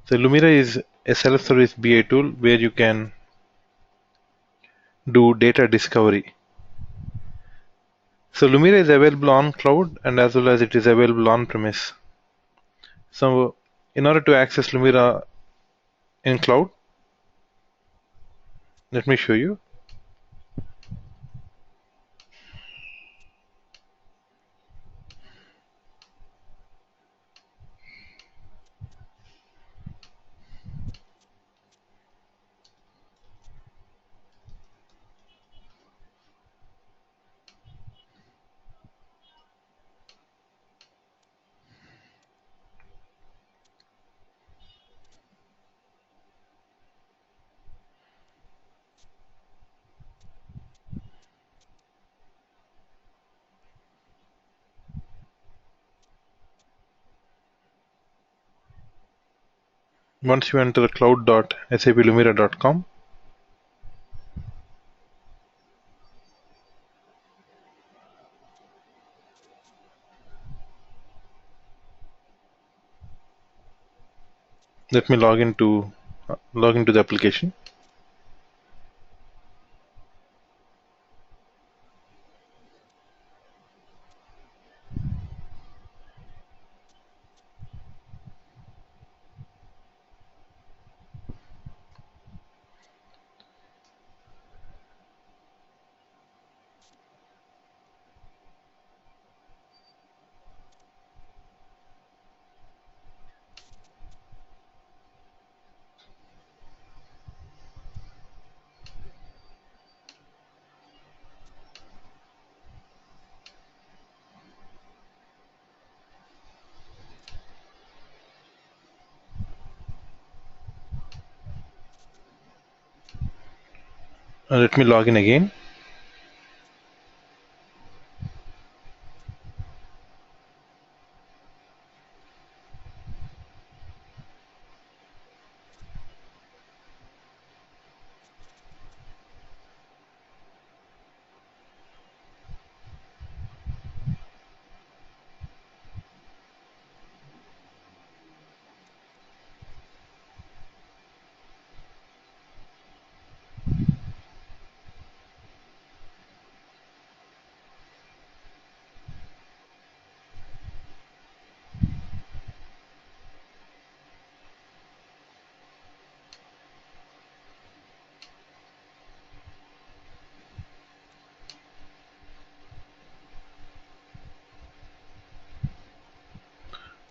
So Lumira is a self-service BI tool where you can do data discovery. So Lumira is available on cloud and as well as it is available on premise. So in order to access Lumira in cloud, let me show you. Once you enter cloud.saplumira.com, let me log into the application. Let me log in again.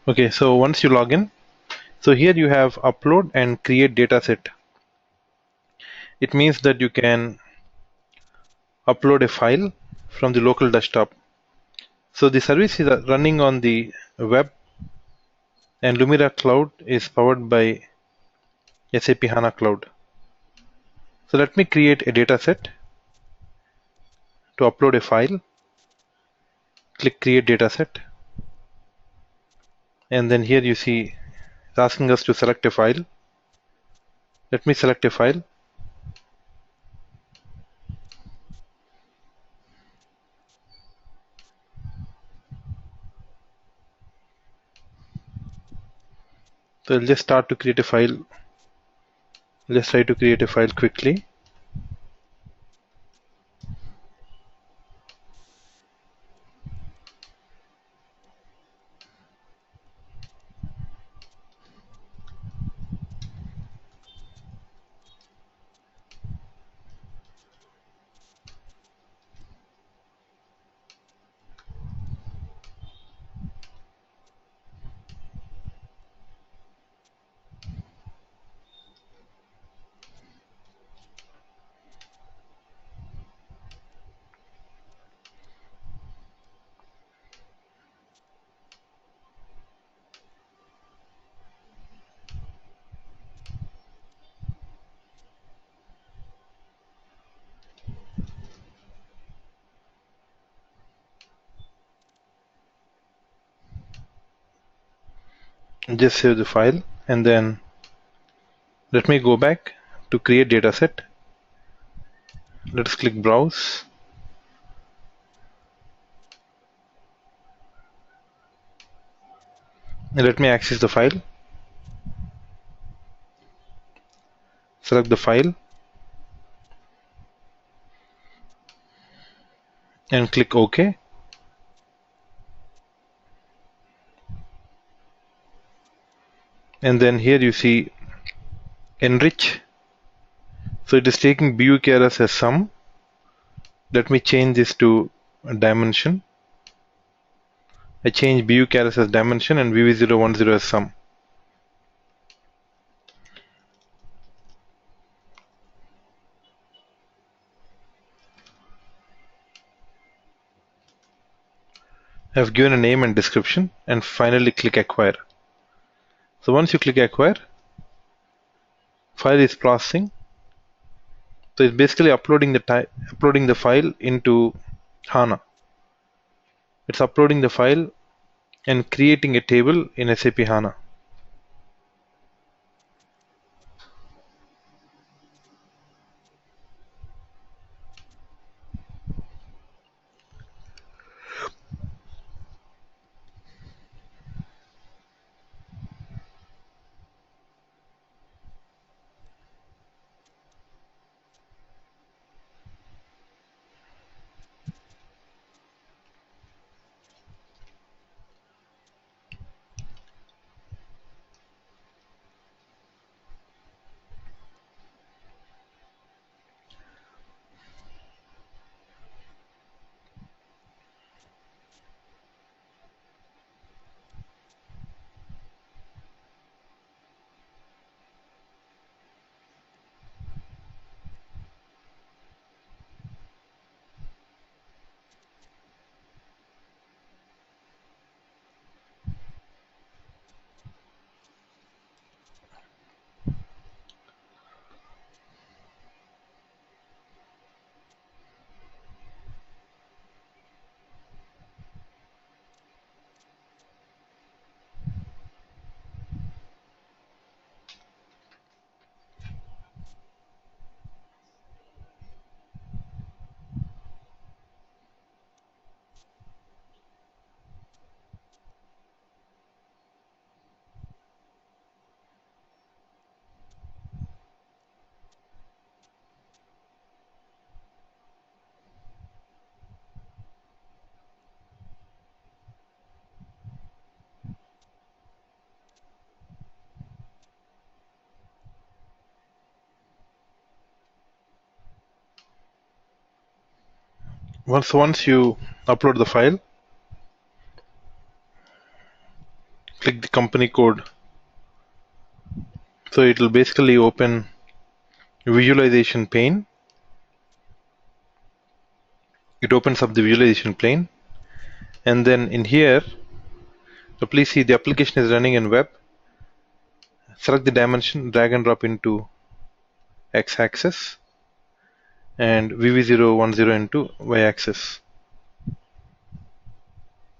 Okay, so once you log in, so here you have upload and create dataset. It means that you can upload a file from the local desktop. So the service is running on the web and Lumira Cloud is powered by SAP HANA Cloud. So let me create a dataset to upload a file. Click create dataset and then here you see it's asking us to select a file. Let me select a file. So I'll just start to create a file. Let's try to create a file quickly. Just save the file and then let me go back to create dataset. Let's click browse. And let me access the file. select the file and click OK. And then here you see enrich. So it is taking BUKRS as sum. Let me change this to a dimension. I change BUKRS as dimension and VV010 as sum. I have given a name and description, and finally click acquire. So once you click acquire, file is processing. So it's basically uploading the file into HANA. It's uploading the file and creating a table in SAP HANA. Once you upload the file, click the company code. So it will basically open visualization pane. It opens up the visualization pane, and then in here, so please see the application is running in web. Select the dimension, drag and drop into x-axis, and VV010 into y-axis.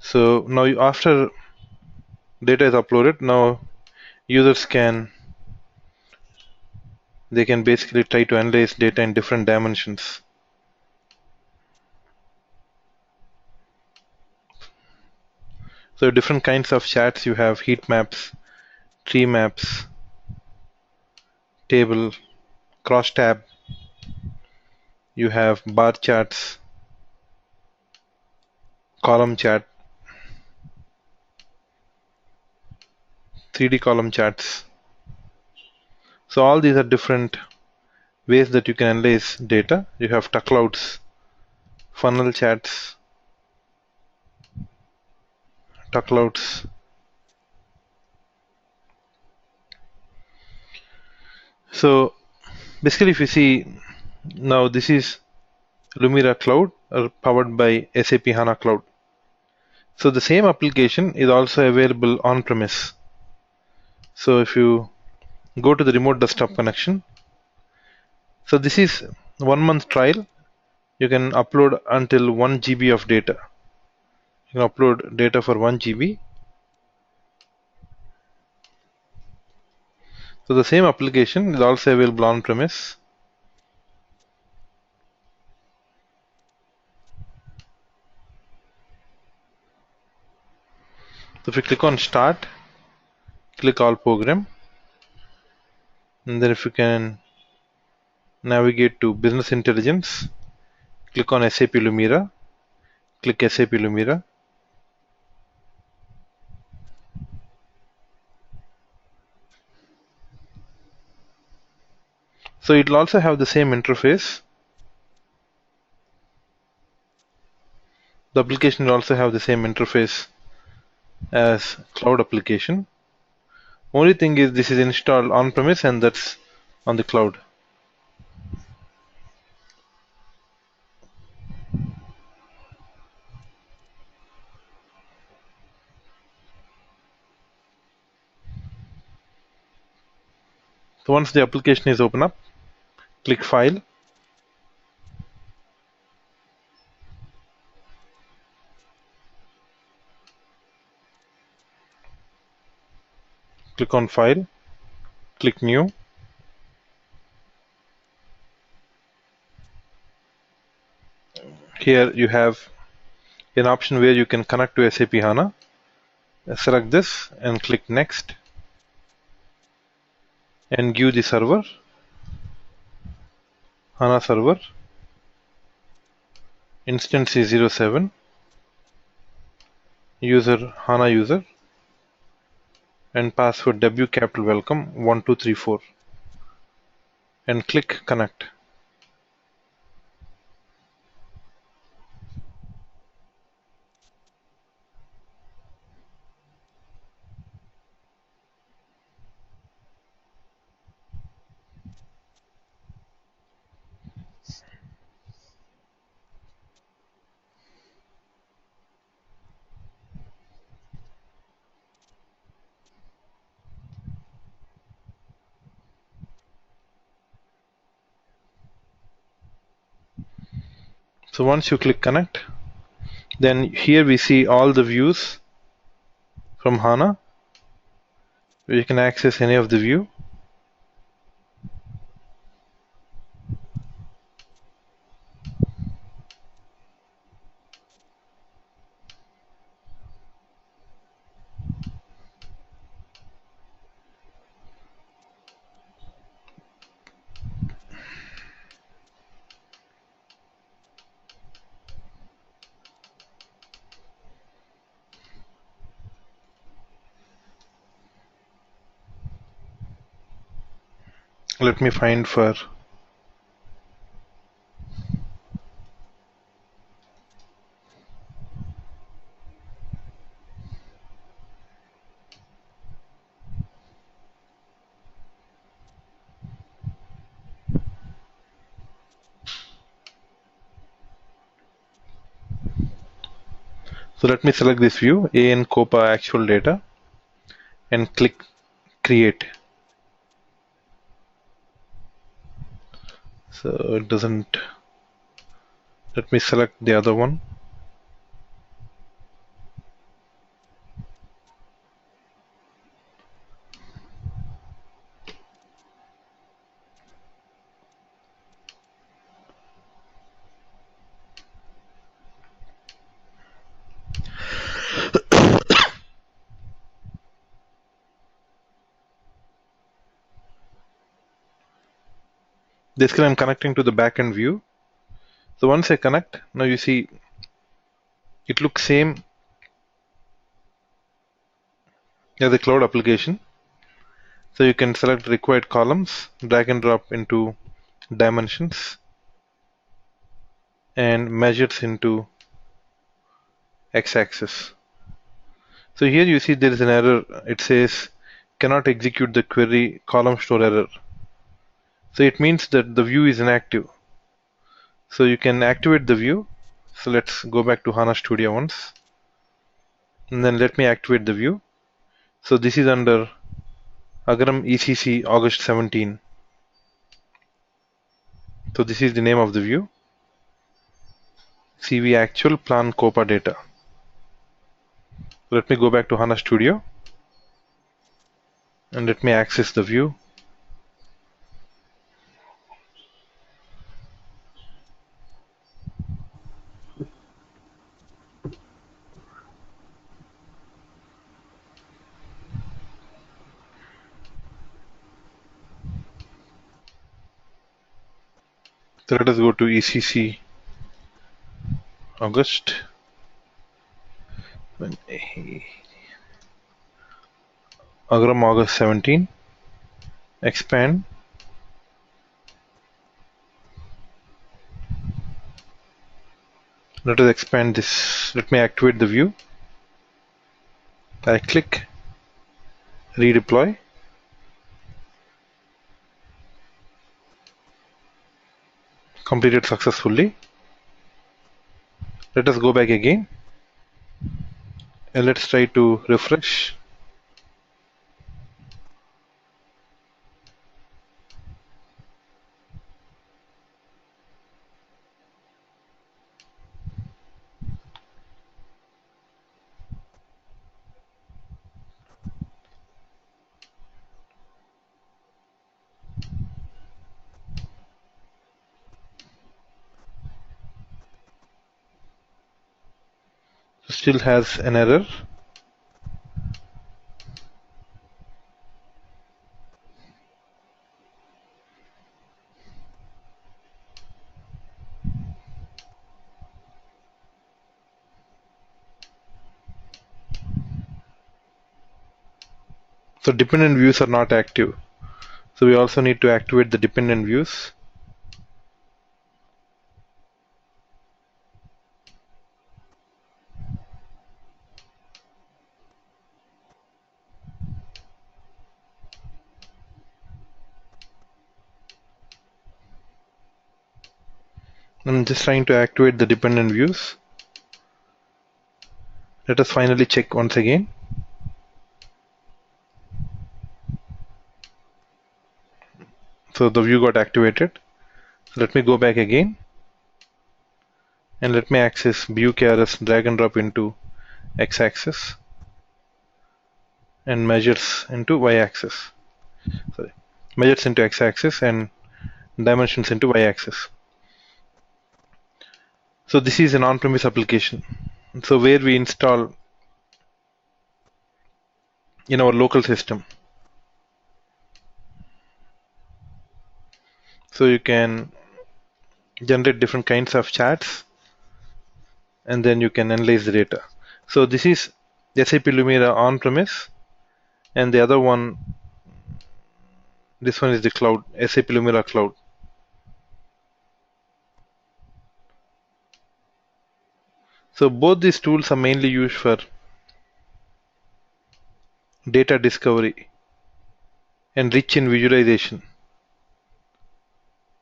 So now after data is uploaded, now users can basically try to analyze data in different dimensions. So different kinds of charts, you have heat maps, tree maps, table, crosstab, you have bar charts, column chart, 3D column charts. So all these are different ways that you can analyze data. You have tucklouts, funnel charts, tucklouts. So basically if you see now, this is Lumira Cloud powered by SAP HANA Cloud. So the same application is also available on premise. So if you go to the remote desktop connection, so this is 1 month trial. You can upload until 1 GB of data. You can upload data for 1 GB. So the same application is also available on premise. So if you click on start, click all program, and then if you can navigate to Business Intelligence, click on SAP Lumira, click SAP Lumira. So it will also have the same interface. The application will also have the same interface as cloud application. Only thing is this is installed on premise and that's on the cloud. So once the application is open up, click File, click on File, click New. Here you have an option where you can connect to SAP HANA. Select this and click Next and give the server, HANA server, instance is 07, user HANA user, and password W capital welcome 1234 and click Connect. So once you click Connect, then here we see all the views from HANA. You can access any of the view. Let me find for so let me select this view, AN COPA actual data, and click Create. So it doesn't. Let me select the other one. Basically, I'm connecting to the backend view. So once I connect, now you see it looks same as the cloud application. So you can select required columns, drag and drop into dimensions, and measures into x-axis. So here you see there is an error. It says cannot execute the query, column store error. So it means that the view is inactive. So you can activate the view. So let's go back to HANA Studio once. And then let me activate the view. So this is under Agram ECC August 17. So this is the name of the view. CV actual plan COPA data. Let me go back to HANA Studio and let me access the view. So let us go to ECC August. Agram August 17. Expand. Let us expand this. Let me activate the view. I click redeploy. Completed successfully. Let us go back again and let's try to refresh. Still has an error. So dependent views are not active. So we also need to activate the dependent views. I'm just trying to activate the dependent views. Let us finally check once again. So the view got activated. So let me go back again and let me access view KRS, drag and drop into x-axis and measures into y-axis. Sorry, measures into x-axis and dimensions into y-axis. So this is an on-premise application. So where we install in our local system. So you can generate different kinds of chats and then you can analyze the data. So this is SAP Lumira on-premise and the other one, this one is the cloud, SAP Lumira Cloud. So both these tools are mainly used for data discovery and rich in visualization.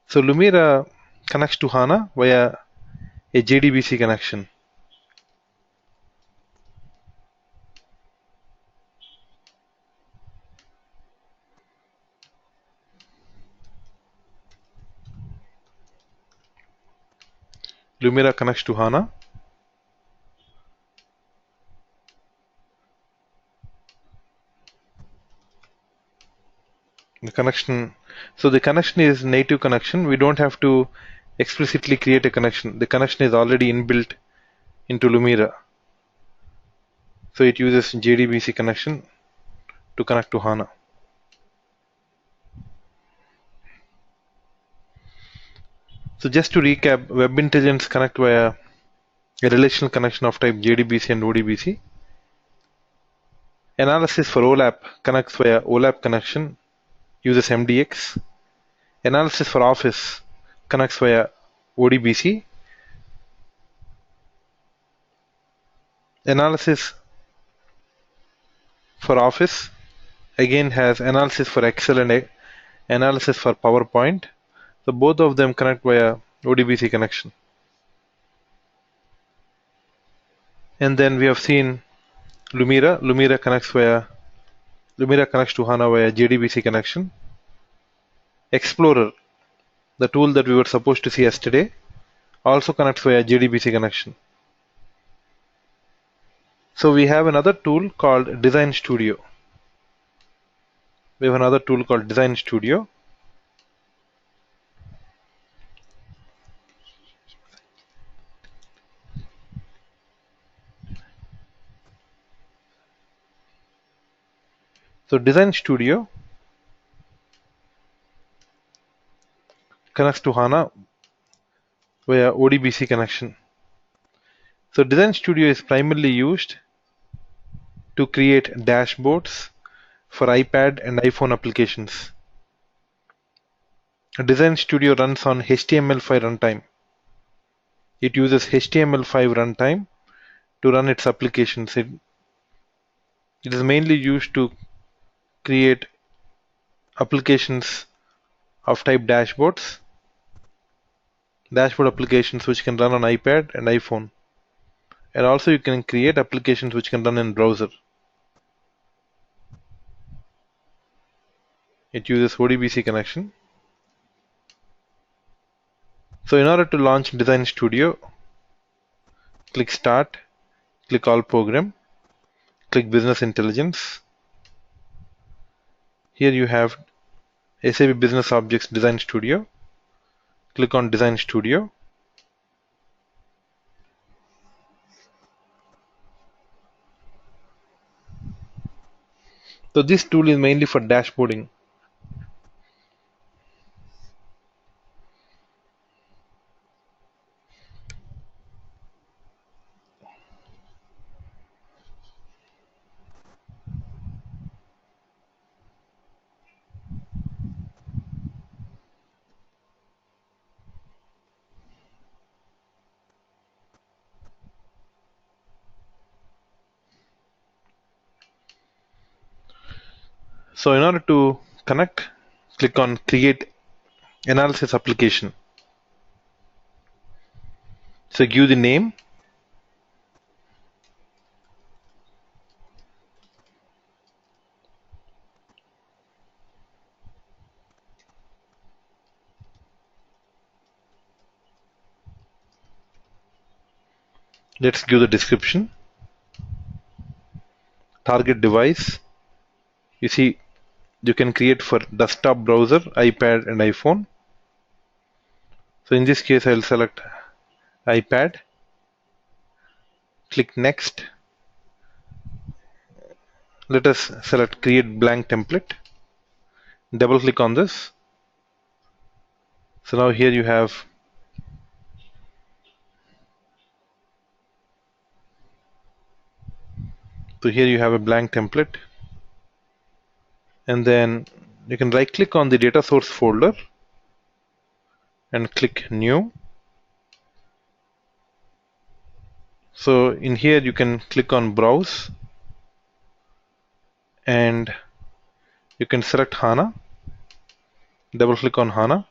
So Lumira connects to HANA via a JDBC connection. Lumira connects to HANA. The connection, so the connection is native connection. We don't have to explicitly create a connection. The connection is already inbuilt into Lumira. So it uses JDBC connection to connect to HANA. So just to recap, Web Intelligence connect via a relational connection of type JDBC and ODBC. Analysis for OLAP connects via OLAP connection, uses MDX. Analysis for Office connects via ODBC. Analysis for Office again has analysis for Excel and analysis for PowerPoint. So both of them connect via ODBC connection. And then we have seen Lumira. Lumira connects to HANA via JDBC connection. Explorer, the tool that we were supposed to see yesterday, also connects via JDBC connection. So we have another tool called Design Studio. So Design Studio connects to HANA via ODBC connection. So Design Studio is primarily used to create dashboards for iPad and iPhone applications. Design Studio runs on HTML5 runtime. It uses HTML5 runtime to run its applications. It is mainly used to create applications of type dashboard applications which can run on iPad and iPhone. And also you can create applications which can run in browser. It uses ODBC connection. So in order to launch Design Studio, click Start, click All Program, click Business Intelligence. Here you have SAP Business Objects Design Studio. Click on Design Studio. So this tool is mainly for dashboarding. So in order to connect, click on Create Analysis Application. So give the name. Let's give the description. Target device. You see, you can create for desktop browser, iPad and iPhone. So in this case, I'll select iPad. Click Next. Let us select Create Blank Template. Double click on this. So now here you have a blank template, and then you can right click on the data source folder and click New. So in here you can click on Browse and you can select HANA. Double click on HANA.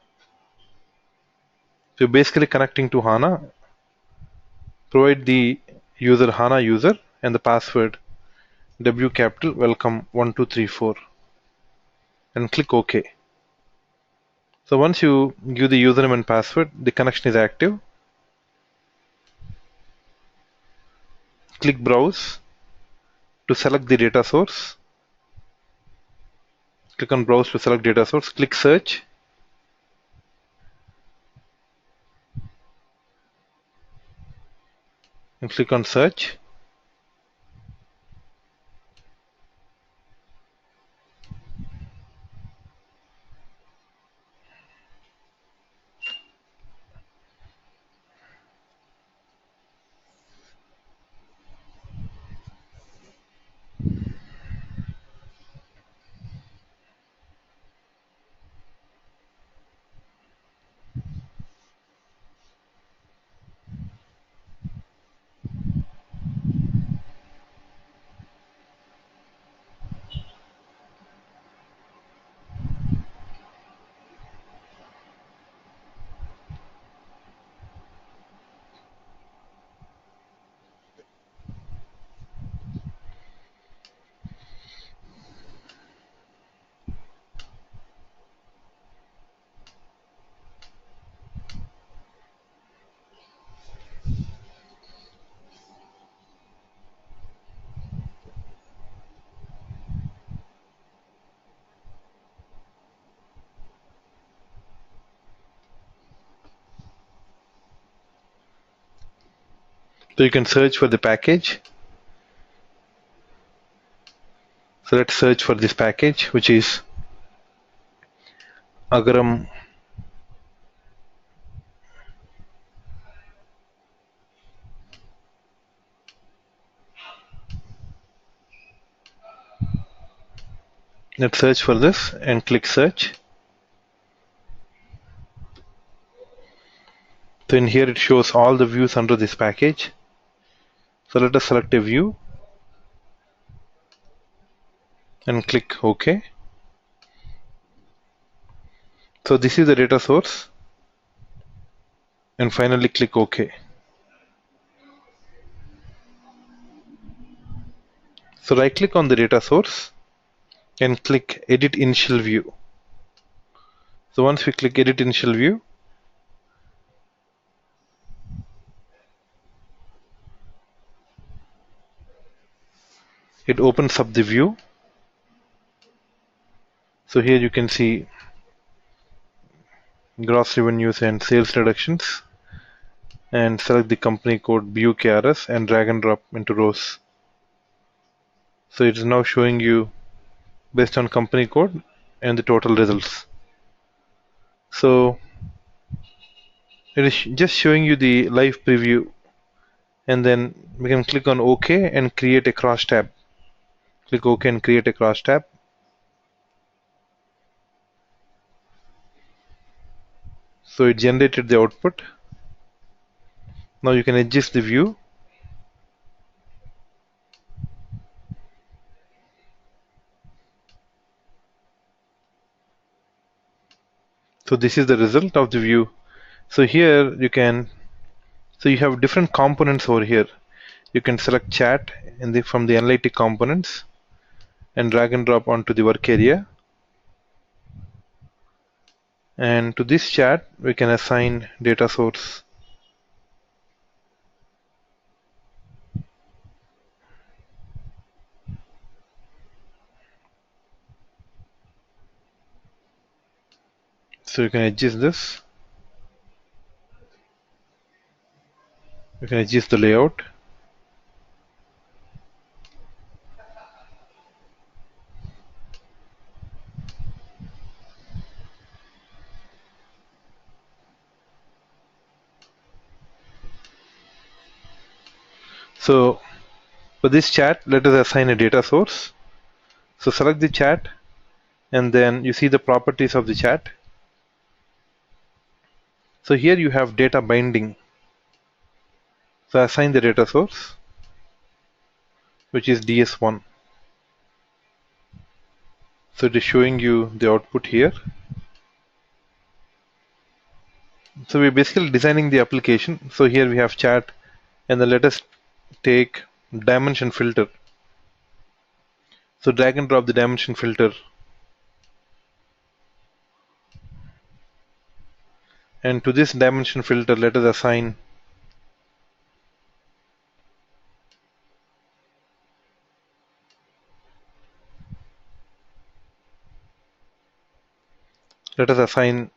So you're basically connecting to HANA. Provide the user HANA user and the password W capital welcome 1234 and click OK. So once you give the username and password, the connection is active. Click Browse to select the data source. Click on Browse to select data source. Click Search. And click on Search. So you can search for the package. So let's search for this package, which is Agaram Let's search for this and click search. So in here it shows all the views under this package. So let us select a view and click OK. So this is the data source, and finally click OK. So right click on the data source and click edit initial view. So once we click edit initial view, it opens up the view. So here you can see gross revenues and sales reductions, and select the company code BUKRS and drag and drop into rows. So it is now showing you based on company code and the total results. So it is just showing you the live preview, and then we can click on OK and create a cross tab. Click OK and create a cross tab. So it generated the output. Now you can adjust the view. So this is the result of the view. So here you can, so you have different components over here. You can select chat from the analytic components and drag and drop onto the work area. And to this chat we can assign data source. So you can adjust this. You can adjust the layout. So for this chat, let us assign a data source. So select the chat, and then you see the properties of the chat. So here you have data binding. So assign the data source, which is DS1. So it is showing you the output here. So we're basically designing the application. So here we have chat, and then let us take dimension filter. So drag and drop the dimension filter, and to this dimension filter let us assign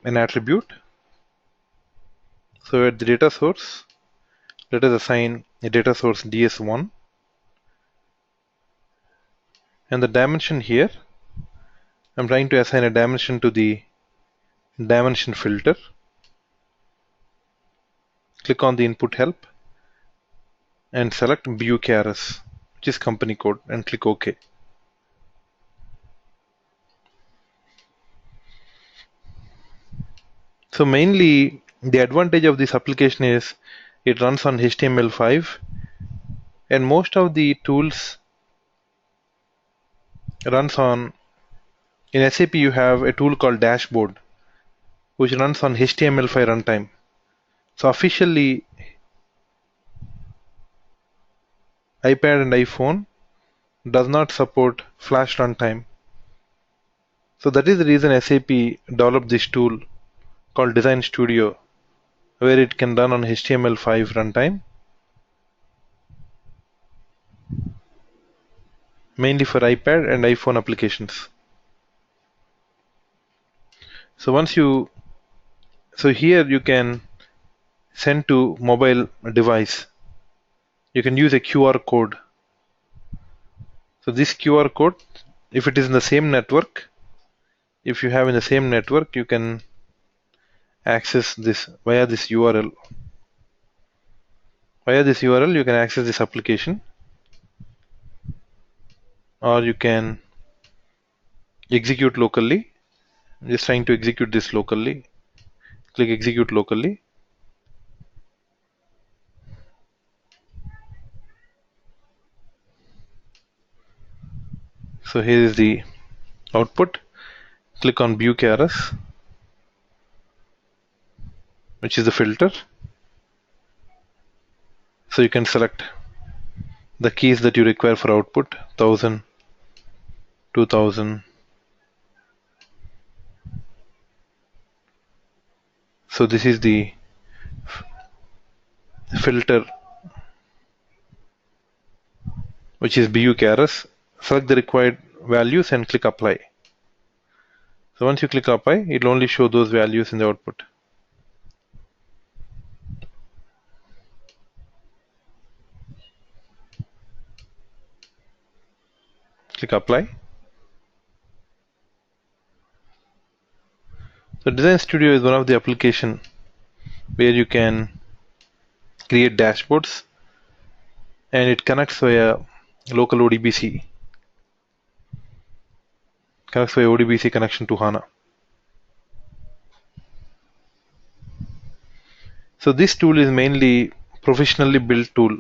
an attribute. So at the data source, let us assign a data source DS1, and the dimension here, I'm trying to assign a dimension to the dimension filter. Click on the input help and select BUKRS, which is company code, and click OK. So mainly the advantage of this application is it runs on HTML5, and most of the tools runs on, in SAP you have a tool called dashboard which runs on HTML5 runtime. So officially iPad and iPhone does not support Flash runtime. So that is the reason SAP developed this tool called Design Studio, where it can run on HTML5 runtime, mainly for iPad and iPhone applications. So here you can send to mobile device. You can use a QR code. So this QR code, if it is in the same network, if you have in the same network, you can access this via this URL. Via this URL, you can access this application, or you can execute locally. I'm just trying to execute this locally. Click execute locally. So here is the output. Click on view keras, which is the filter. So you can select the keys that you require for output, 1000, 2000. So this is the filter, which is BU keras. Select the required values and click apply. So once you click apply, it will only show those values in the output. Click apply. So Design Studio is one of the application where you can create dashboards, and it connects via local ODBC. Connects via ODBC connection to HANA. So this tool is mainly professionally built tool.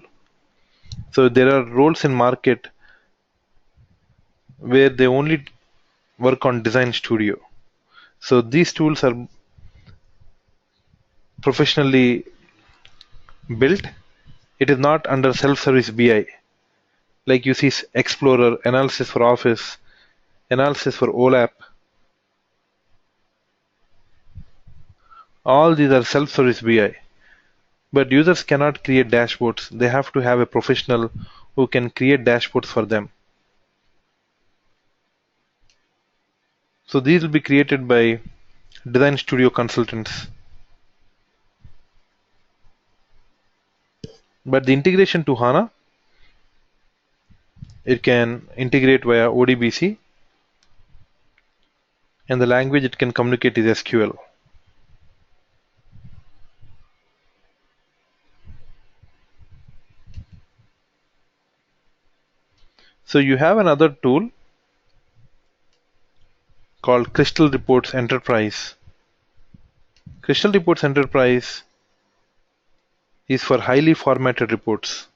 So there are roles in market where they only work on Design Studio. So these tools are professionally built. It is not under self-service BI. Like you see Explorer, analysis for Office, analysis for OLAP. All these are self-service BI. But users cannot create dashboards. They have to have a professional who can create dashboards for them. So these will be created by Design Studio consultants. But the integration to HANA, it can integrate via ODBC, and the language it can communicate is SQL. So you have another tool called Crystal Reports Enterprise. Crystal Reports Enterprise is for highly formatted reports.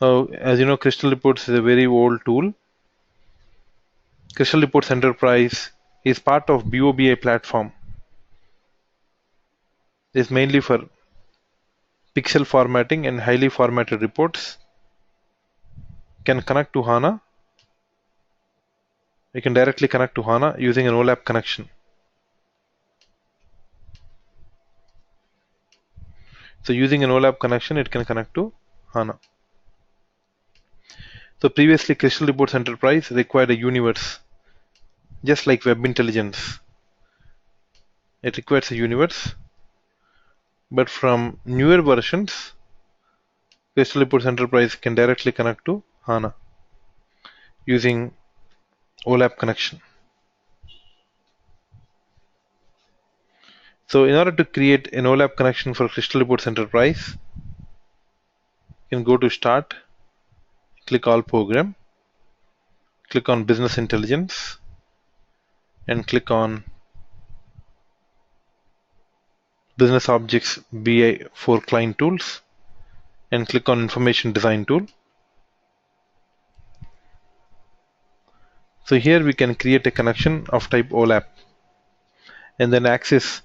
Now, as you know, Crystal Reports is a very old tool. Crystal Reports Enterprise is part of BOBI platform. It is mainly for pixel formatting and highly formatted reports. Can connect to HANA. You can directly connect to HANA using an OLAP connection. So using an OLAP connection, it can connect to HANA. So previously, Crystal Reports Enterprise required a universe, just like Web Intelligence. It requires a universe, but from newer versions, Crystal Reports Enterprise can directly connect to HANA using OLAP connection. So in order to create an OLAP connection for Crystal Reports Enterprise, you can go to Start, click All Program, click on Business Intelligence, and click on Business Objects BI for Client Tools, and click on Information Design Tool. So here we can create a connection of type OLAP and then access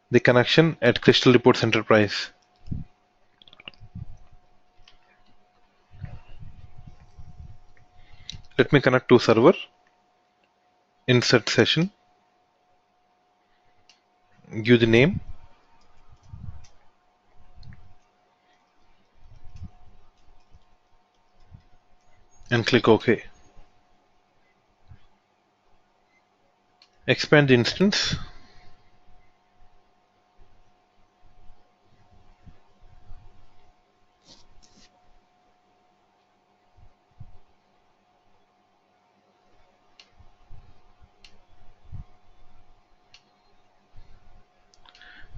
the connection at Crystal Reports Enterprise. Let me connect to server, insert session, give the name, and click OK. Expand the instance.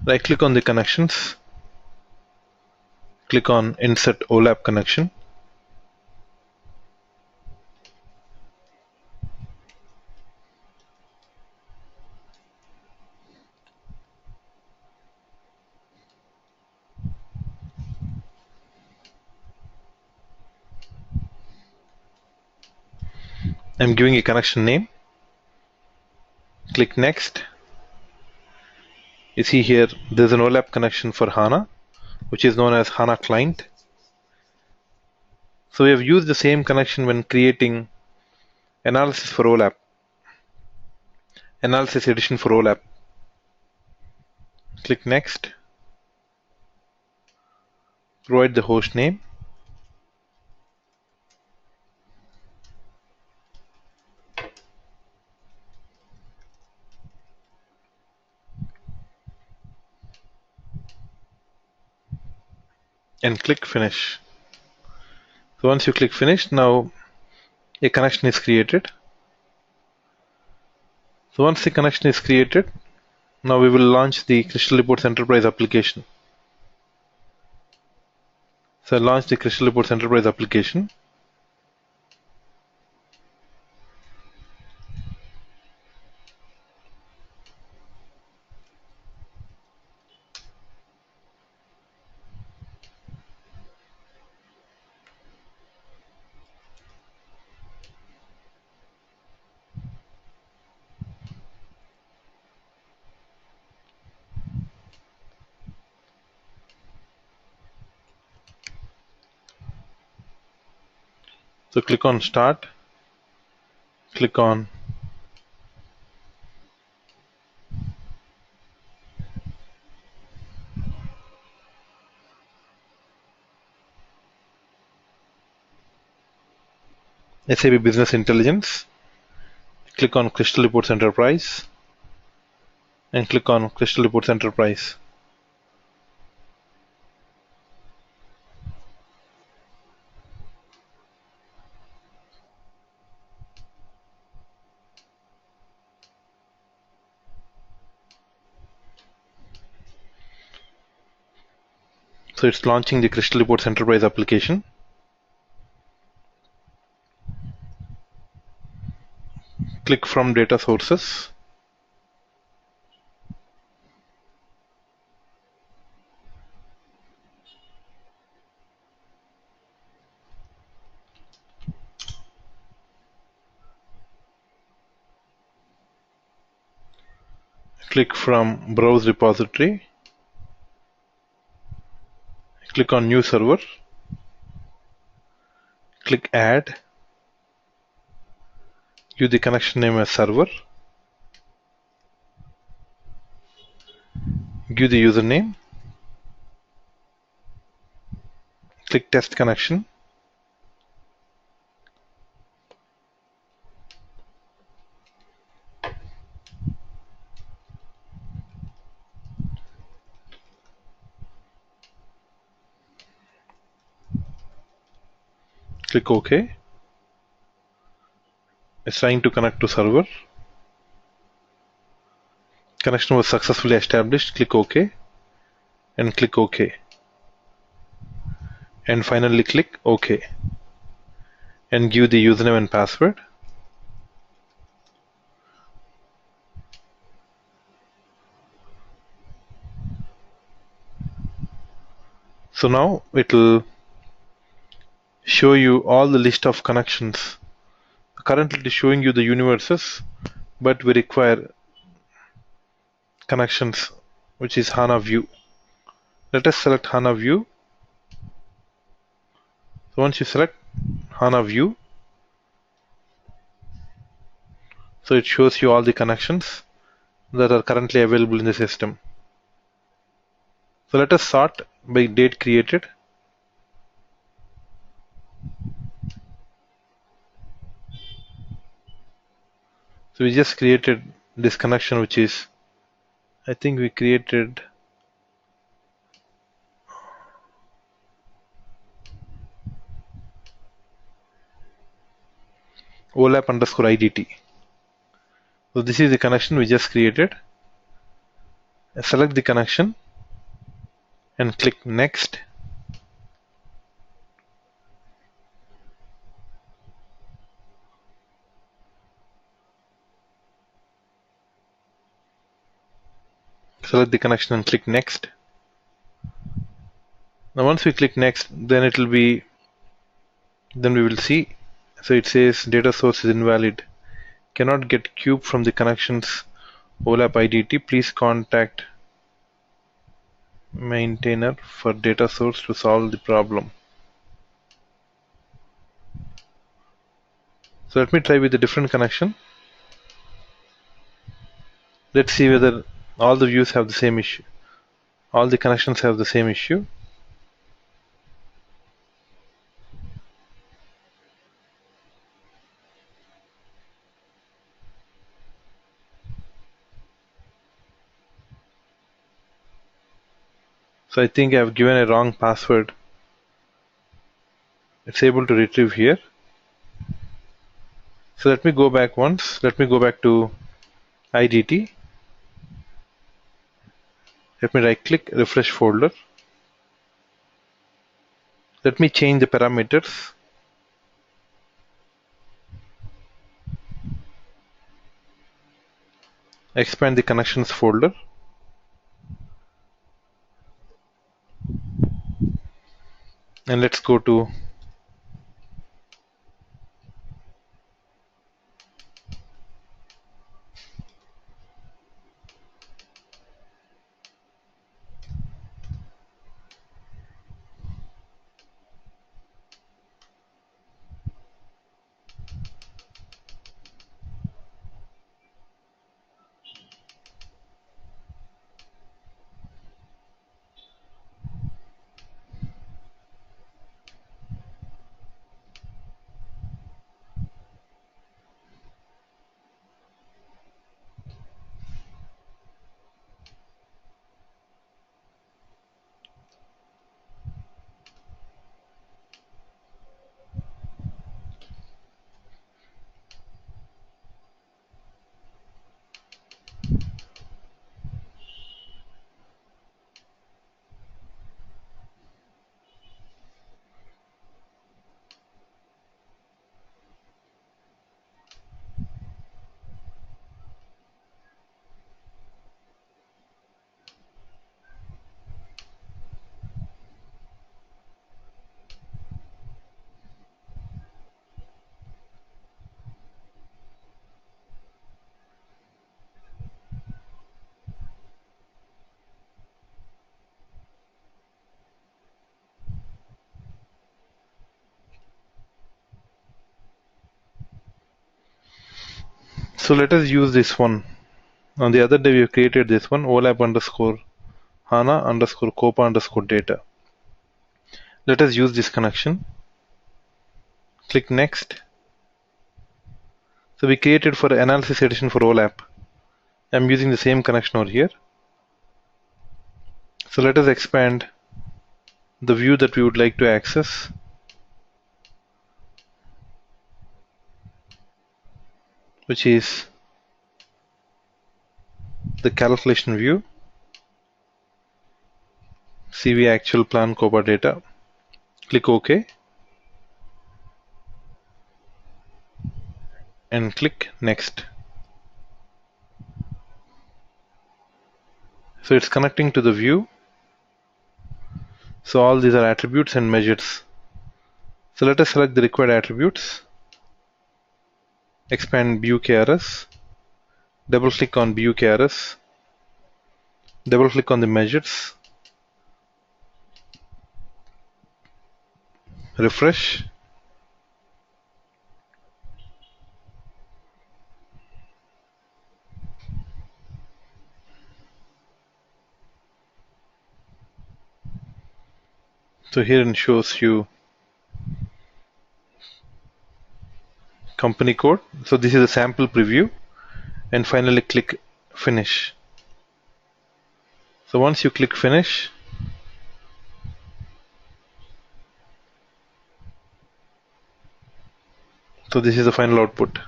Right click on the connections, click on Insert OLAP connection. I'm giving a connection name. Click next. You see here there's an OLAP connection for HANA, which is known as HANA client. So we have used the same connection when creating analysis for OLAP, analysis edition for OLAP. Click next. Provide the host name. And click finish. So once you click finish, now a connection is created. So once the connection is created, now we will launch the Crystal Reports Enterprise application. So launch the Crystal Reports Enterprise application. So click on start, click on SAP Business Intelligence, click on Crystal Reports Enterprise, and click on Crystal Reports Enterprise. So it's launching the Crystal Reports Enterprise application. Click from data sources. Click from browse repository. Click on new server. Click add. Give the connection name as server. Give the username. Click test connection. Click OK. It's trying to connect to server. Connection was successfully established. Click OK and click OK. And finally click OK and give the username and password. So now it will show you all the list of connections. Currently it is showing you the universes, but we require connections, which is HANA view. Let us select HANA view. So once you select HANA view, so it shows you all the connections that are currently available in the system. So let us sort by date created. So we just created this connection, which is, I think we created OLAP underscore IDT. So this is the connection we just created. Select the connection and click next. Select the connection and click next. Now once we click next, then we will see So it says data source is invalid. Cannot get cube from the connections OLAP IDT. Please contact maintainer for data source to solve the problem. So let me try with a different connection. Let's see whether all the views have the same issue. All the connections have the same issue. So I think I have given a wrong password. It's able to retrieve here. So let me go back once. Let me go back to IDT. Let me right click, refresh folder. Let me change the parameters. Expand the connections folder. And let's go to so let us use this one. On the other day we have created this one, OLAP underscore HANA underscore COPA underscore data. Let us use this connection. Click next. So we created for analysis edition for OLAP. I'm using the same connection over here. So let us expand the view that we would like to access. Which is the calculation view. CV actual plan COPA data. Click OK. And click next. So it's connecting to the view. So all these are attributes and measures. So let us select the required attributes. Expand BUKRS. Double click on BUKRS. Double click on the measures. Refresh. So here it shows you company code. So this is a sample preview. And finally click finish. So once you click finish, so this is the final output.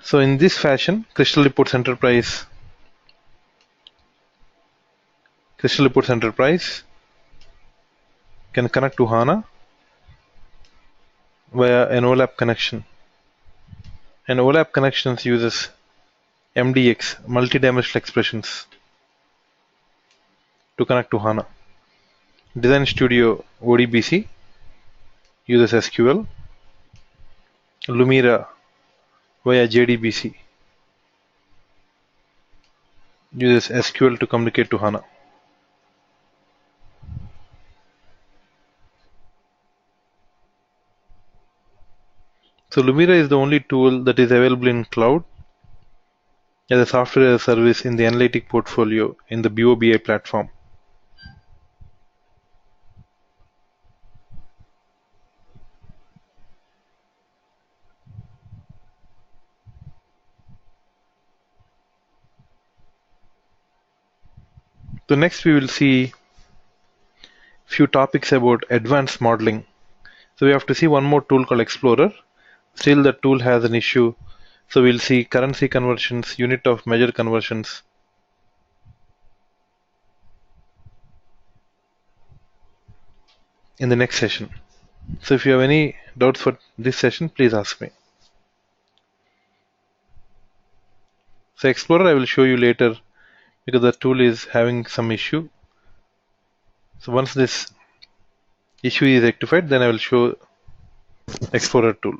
So in this fashion, Crystal Reports Enterprise can connect to HANA via an OLAP connection. And OLAP connections uses MDX, multi-dimensional expressions, to connect to HANA. Design Studio ODBC uses SQL. Lumira via JDBC uses SQL to communicate to HANA. So Lumira is the only tool that is available in cloud as a software as a service in the analytic portfolio in the BOBI platform. So next we will see few topics about advanced modeling. So we have to see one more tool called Explorer. Still the tool has an issue. So we'll see currency conversions, unit of measure conversions in the next session. So if you have any doubts for this session, please ask me. So Explorer I will show you later because the tool is having some issue. So once this issue is rectified, then I will show Explorer tool.